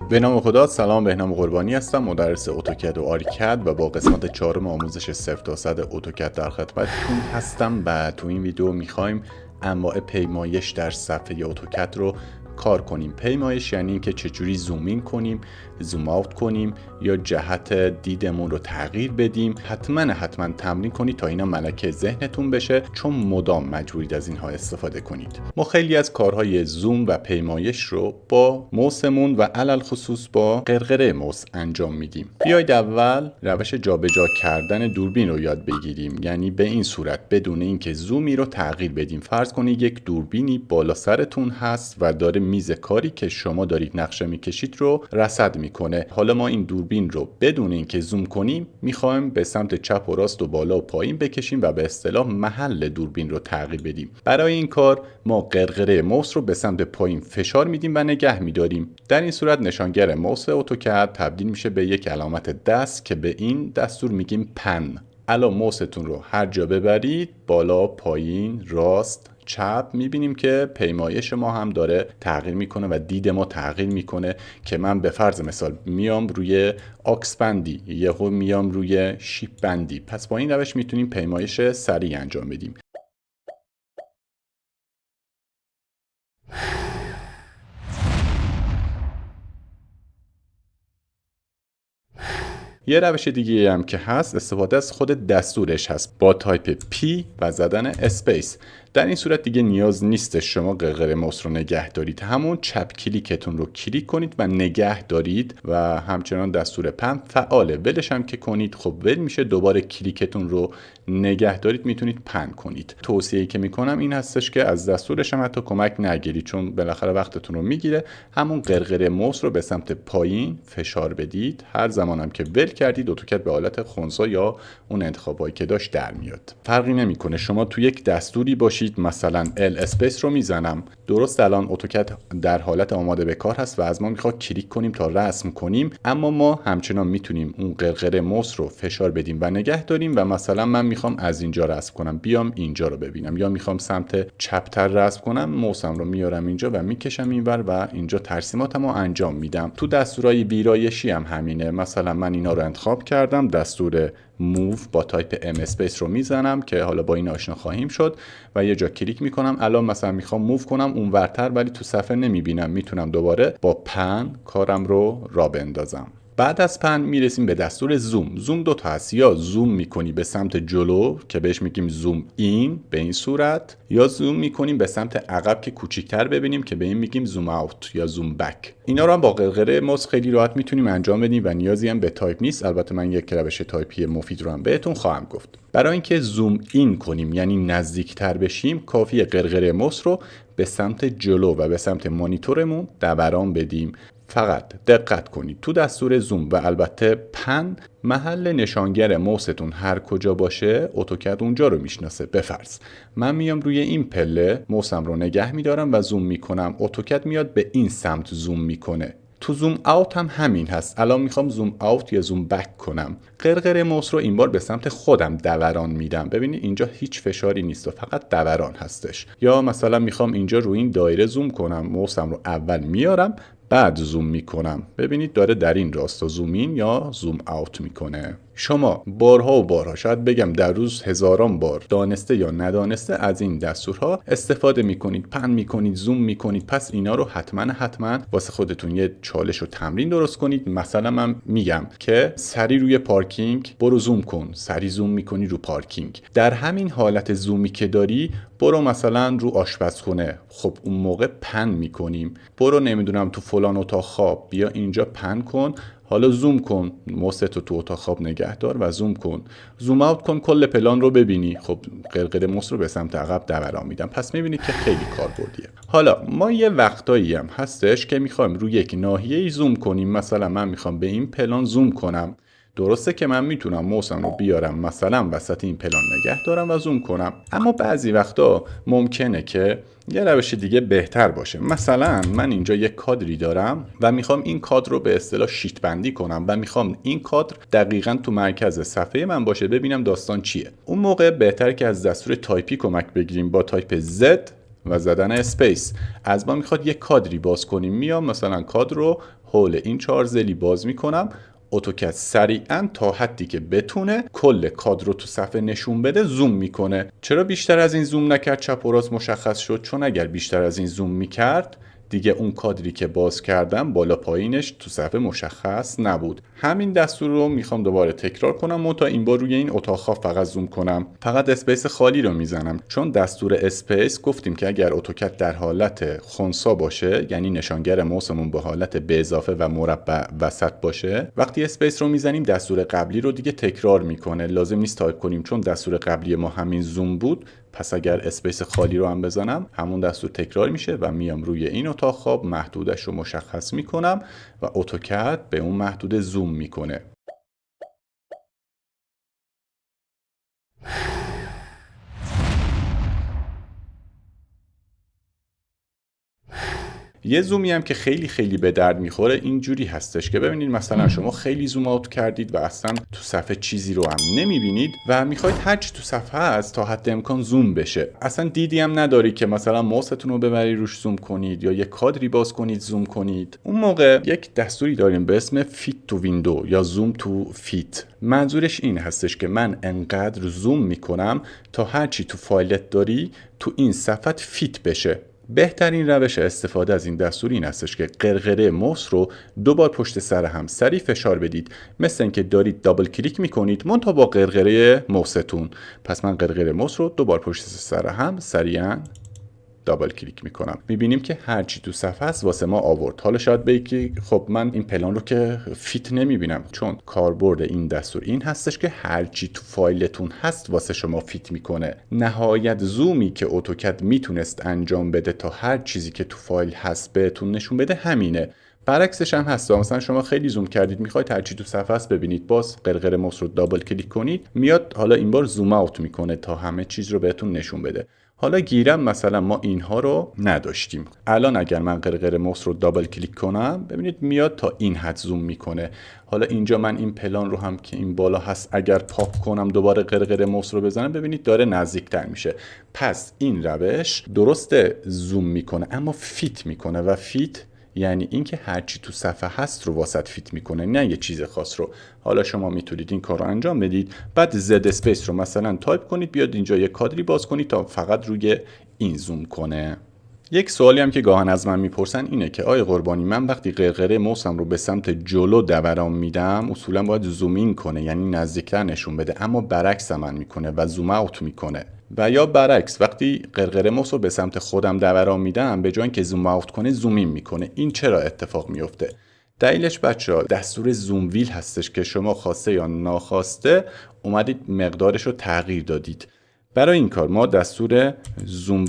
به نام خدا. سلام، بهنام قربانی هستم، مدرس اتوکد و آریکد و با قسمت 4 آموزش 0 تا 100 اتوکد در خدمتتون هستم و تو این ویدیو میخوایم انواع پیمایش در صفحه اتوکد رو کار کنیم. پیمایش یعنی اینکه چجوری زوم این کنیم، زوم آوت کنیم یا جهت دیدمون رو تغییر بدیم. حتما تمرین کنید تا اینا ملکه ذهنتون بشه، چون مدام مجبورید از اینها استفاده کنید. ما خیلی از کارهای زوم و پیمایش رو با موسمون و علل خصوص با قرقره موس انجام میدیم. بیایید اول روش جابجا کردن دوربین رو یاد بگیریم، یعنی به این صورت بدون اینکه زومی رو تغییر بدیم. فرض کنید یک دوربینی بالا سرتون هست و داره میز کاری که شما دارید نقشه میکشید رو رصد میکنه. حالا ما این دوربین رو بدون اینکه زوم کنیم میخوایم به سمت چپ و راست و بالا و پایین بکشیم و به اصطلاح محل دوربین رو تغییر بدیم. برای این کار ما قرقره موس رو به سمت پایین فشار میدیم و نگه میداریم. در این صورت نشانگر موس اتوکد تبدیل میشه به یک علامت دست که به این دستور میگیم پن. الان موستون رو هر جا ببرید، بالا، پایین، راست، چپ، میبینیم که پیمایش ما هم داره تغییر میکنه و دید ما تغییر میکنه. که من به فرض مثال میام روی آکس بندی، یهو میام روی شیپ بندی. پس با این روش میتونیم پیمایش سریع انجام بدیم. یه روش دیگه هم که هست استفاده از خود دستورش هست با تایپ P و زدن اسپیس. در این صورت دیگه نیاز نیست شما قرقره موس رو نگه دارید، همون چپ کلیکتون رو کلیک کنید و نگه دارید و همچنان دستور پم فعاله. ولش هم که کنید خب ول میشه، دوباره کلیکتون رو نگه دارید میتونید پن کنید. توصیه‌ای که میکنم این هستش که از دستورش هم حتی کمک نگیرید، چون بالاخره وقتتون رو میگیره. همون قرقره موس رو به سمت پایین فشار بدید. هر زمانم که ول کردید اتوکد به حالت خنثی یا اون انتخابایی که داشت در میاد. فرقی نمیکنه شما تو یک دستوری باشید، مثلا ال اسپیس رو میزنم. درست الان اتوکد در حالت آماده به کار هست و از ما میخواد کلیک کنیم تا رسم کنیم، اما ما همچنان میتونیم اون قرقره موس رو فشار بدیم و نگه داریم. و مثلا من میخوام از اینجا رسم کنم، بیام اینجا رو ببینم، یا میخوام سمت چپتر رسم کنم، موسم رو میارم اینجا و میکشم اینور و اینجا ترسیماتمو انجام میدم. تو دستورای ویرایشی هم همینه. مثلا من اینا رو انتخاب کردم، دستور موو با تایپ ام اسپیس رو میزنم که حالا با این آشنا خواهیم شد و یه جا کلیک میکنم. الان مثلا میخوام موو کنم اونورتر ولی تو صفحه نمیبینم، میتونم دوباره با پن کارم رو راه بندازم. بعد از پن میرسیم به دستور زوم. زوم دو تا هست، یا زوم میکنی به سمت جلو که بهش میگیم زوم این به این صورت، یا زوم میکنیم به سمت عقب که کوچیک‌تر ببینیم که به این میگیم زوم اوت یا زوم بک. اینا رو هم با قرقره موس خیلی راحت میتونیم انجام بدیم و نیازی هم به تایپ نیست. البته من یک روش تایپی مفید رو هم بهتون خواهم گفت. برای اینکه زوم این کنیم یعنی نزدیکتر بشیم، کافیه قرقره موس رو به سمت جلو و به سمت مانیتورمون دوران بدیم. فقط دقت کنید تو دستور زوم و البته پن محل نشانگر موستون هر کجا باشه اتوکد اونجا رو میشناسه. بفرض من میام روی این پله، موسم رو نگه میدارم و زوم میکنم، اتوکد میاد به این سمت زوم میکنه. تو زوم اوت هم همین هست. الان میخوام زوم اوت یا زوم بک کنم، قرقره موس رو این بار به سمت خودم دوران میدم. ببینید اینجا هیچ فشاری نیست و فقط دوران هستش. یا مثلا میخوام اینجا روی این دایره زوم کنم، موسم رو اول میارم بعد زوم میکنم. ببینید داره در این راستا زوم این یا زوم اوت میکنه. شما بارها و بارها، شاید بگم در روز هزاران بار، دانسته یا ندانسته از این دستورها استفاده میکنید، پن میکنید، زوم میکنید. پس اینا رو حتما واسه خودتون یه چالش و تمرین درست کنید. مثلا من میگم که سری روی پارکینگ برو زوم کن، سری زوم میکنی رو پارکینگ. در همین حالت زومی که داری برو مثلا رو آشپزخونه، خب اون موقع پن میکنیم. برو نمیدونم تو فلان اتاق خواب، بیا اینجا پن کن، حالا زوم کن، موستو تو اتاق خواب نگه دار و زوم کن، زوم اوت کن، کل پلان رو ببینی. خب قرقره موس رو به سمت عقب دوران میدم. پس میبینید که خیلی کاربردیه. حالا ما یه وقتایی هم هستش که میخوایم روی یک ناحیه زوم کنیم. مثلا من میخوام به این پلان زوم کنم. درسته که من میتونم موسم رو بیارم مثلا وسط این پلان نگه دارم و زوم کنم، اما بعضی وقتا ممکنه که یه روش دیگه بهتر باشه. مثلا من اینجا یک کادری دارم و میخوام این کادر رو به اصطلاح شیت بندی کنم و میخوام این کادر دقیقاً تو مرکز صفحه من باشه، ببینم داستان چیه. اون موقع بهتر که از دستور تایپی کمک بگیریم با تایپ Z و زدن اسپیس. از ما میخواد یک کادری باز کنیم، میام مثلا کادر رو حول این 4 ضلع باز میکنم. اتوکد سریعا تا حدی که بتونه کل کادر رو تو صفحه نشون بده زوم میکنه. چرا بیشتر از این زوم نکرد چپ و راست مشخص شد؟ چون اگر بیشتر از این زوم میکرد دیگه اون کادری که باز کردم بالا پایینش تو صفحه مشخص نبود. همین دستور رو میخوام دوباره تکرار کنم، منتها این بار روی این اتاق خواب فقط زوم کنم. فقط اسپیس خالی رو میزنم، چون دستور اسپیس گفتیم که اگر اتوکد در حالت خنثی باشه، یعنی نشانگر موسمون به حالت به اضافه و مربع وسط باشه، وقتی اسپیس رو میزنیم دستور قبلی رو دیگه تکرار میکنه. لازم نیست تایپ کنیم، چون دستور قبلی ما همین زوم بود. پس اگر اسپیس خالی رو هم بزنم همون دستور تکرار میشه و میام روی این اتاق خواب محدودش رو مشخص میکنم و اتوکد به اون محدود زوم میکنه. یه زومی هم که خیلی خیلی به درد میخوره اینجوری هستش که ببینید مثلا شما خیلی زوم آوت کردید و اصلا تو صفحه چیزی رو هم نمیبینید و میخواید هرچی تو صفحه هست تا حد امکان زوم بشه. اصلا دیدی هم نداری که مثلا ماوستون رو ببری روش زوم کنید یا یه کادری باز کنید زوم کنید. اون موقع یک دستوری داریم به اسم فیت تو ویندو یا زوم تو فیت. منظورش این هستش که من انقدر زوم میکنم تا هرچی تو فایلت داری تو این صفحه فیت بشه. بهترین روش استفاده از این دستور این هستش که قرقره موس رو 2 بار پشت سر هم سریع فشار بدید، مثل اینکه دارید دابل کلیک میکنید منتها با قرقره موستون. پس من قرقره موس رو 2 بار پشت سر هم سریعا دابل کلیک میکنم. میبینیم که هرچی تو صفحه است واسه ما آورد. حالا شاید بگی که خب من این پلان رو که فیت نمیبینم، چون کاربرد این دستور این هستش که هرچی تو فایلتون هست واسه شما فیت میکنه. نهایت زومی که اتوکد میتونست انجام بده تا هر چیزی که تو فایل هست بهتون نشون بده همینه. برعکسش هم هست، مثلا شما خیلی زوم کردید میخواید هرچی تو صفحه است ببینید، باز قرقره موس رو دابل کلیک کنید میاد، حالا این بار زوم اوت میکنه تا همه چیز رو بهتون نشون بده. حالا گیرم مثلا ما اینها رو نداشتیم. الان اگر من قرقره موس رو دابل کلیک کنم ببینید میاد تا این حد زوم میکنه. حالا اینجا من این پلان رو هم که این بالا هست اگر پاپ کنم دوباره قرقره موس رو بزنم ببینید داره نزدیکتر میشه. پس این روش درسته زوم میکنه اما فیت میکنه و فیت یعنی اینکه هرچی تو صفحه هست رو واسط فیت میکنه، نه یه چیز خاص رو. حالا شما میتونید این کار رو انجام بدید، بعد زد اسپیس رو مثلا تایپ کنید، بیاد اینجا یه کادری باز کنید تا فقط روی این زوم کنه. یک سوالی هم که گاهن از من میپرسن اینه که آقای قربانی من وقتی قرقره موسم رو به سمت جلو دوران میدم اصولا باید زوم این کنه، یعنی نزدیکتر نشون بده، اما برعکس عمل میکنه و زوم اوت میکنه. و یا برعکس وقتی قرقره موس رو به سمت خودم دوران میدم به جای اینکه زوم اوت کنه زوم این میکنه. این چرا اتفاق میفته؟ دلیلش بچه‌ها دستور زوم ویل هستش که شما خواسته یا ناخواسته اومدید مقدارش رو تغییر دادید. برای این کار ما دستور زوم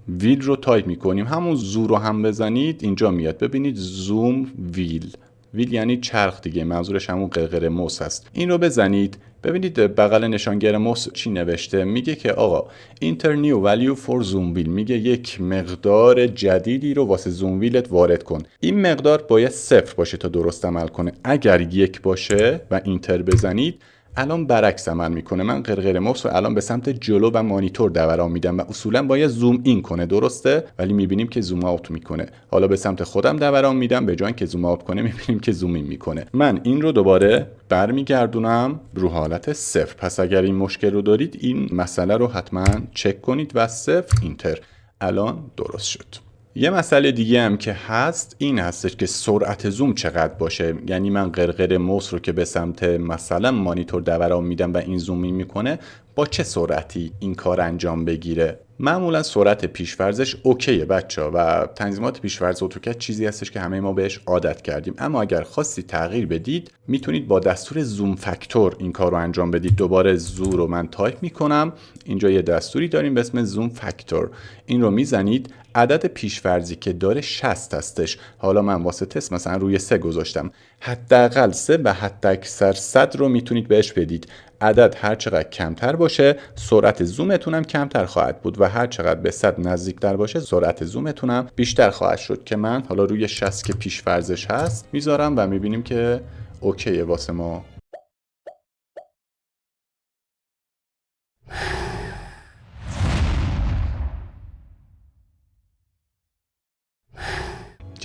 ویل رو تایپ میکنیم، همون زو رو هم بزنید اینجا میاد ببینید زوم ویل. ویل یعنی چرخ دیگه، منظورش همون قرقره موس هست. این رو بزنید ببینید بغل نشانگر موس چی نوشته. میگه که آقا enter new value for zoom wheel، میگه یک مقدار جدیدی رو واسه زوم ویلت وارد کن. این مقدار باید 0 باشه تا درست عمل کنه. اگر 1 باشه و اینتر بزنید الان برعکس عمل میکنه. من قرقره موس رو الان به سمت جلو و مانیتور دوران میدم و اصولا باید زوم این کنه، درسته؟ ولی میبینیم که زوم اوت میکنه. حالا به سمت خودم دوران میدم، به جای اینکه زوم اوت کنه میبینیم که زوم این میکنه. من این رو دوباره برمیگردونم رو حالت 0. پس اگر این مشکل رو دارید این مسئله رو حتما چک کنید و 0 اینتر. الان درست شد. یه مسئله دیگه هم که هست این هستش که سرعت زوم چقدر باشه. یعنی من قرقره موس رو که به سمت مثلا مانیتور دوران میدم و این زوم این میکنه با چه سرعتی این کار انجام بگیره. معمولا سرعت پیش‌فرضش اوکیه بچه‌ها و تنظیمات پیش‌فرض اتوکد چیزی هستش که همه ما بهش عادت کردیم. اما اگر خواستی تغییر بدید میتونید با دستور زوم فاکتور این کار رو انجام بدید. دوباره زو رو من تایپ میکنم، اینجا یه دستوری داریم به اسم زوم فاکتور. این رو میزنید، عدد پیش‌فرضی که داره 60 هستش. حالا من واسه تست مثلا روی 3 گذاشتم. حداقل 3 و حداکثر 100 رو میتونید بهش بدید. عدد هر چقدر کمتر باشه سرعت زومتون هم کمتر خواهد بود و هر چقدر به 100 نزدیکتر باشه سرعت زومتون هم بیشتر خواهد شد که من حالا روی 60 که پیش‌فرضش هست میذارم و میبینیم که اوکیه واسه ما.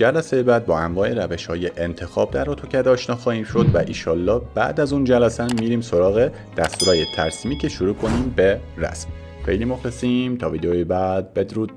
جلسه بعد با انواع روش‌های انتخاب در اتوکد آشنا خواهیم شد و ایشالله بعد از اون جلسه میریم سراغ دستورای ترسیمی که شروع کنیم به رسم. خیلی مخلصیم، تا ویدیوی بعد، بدرود.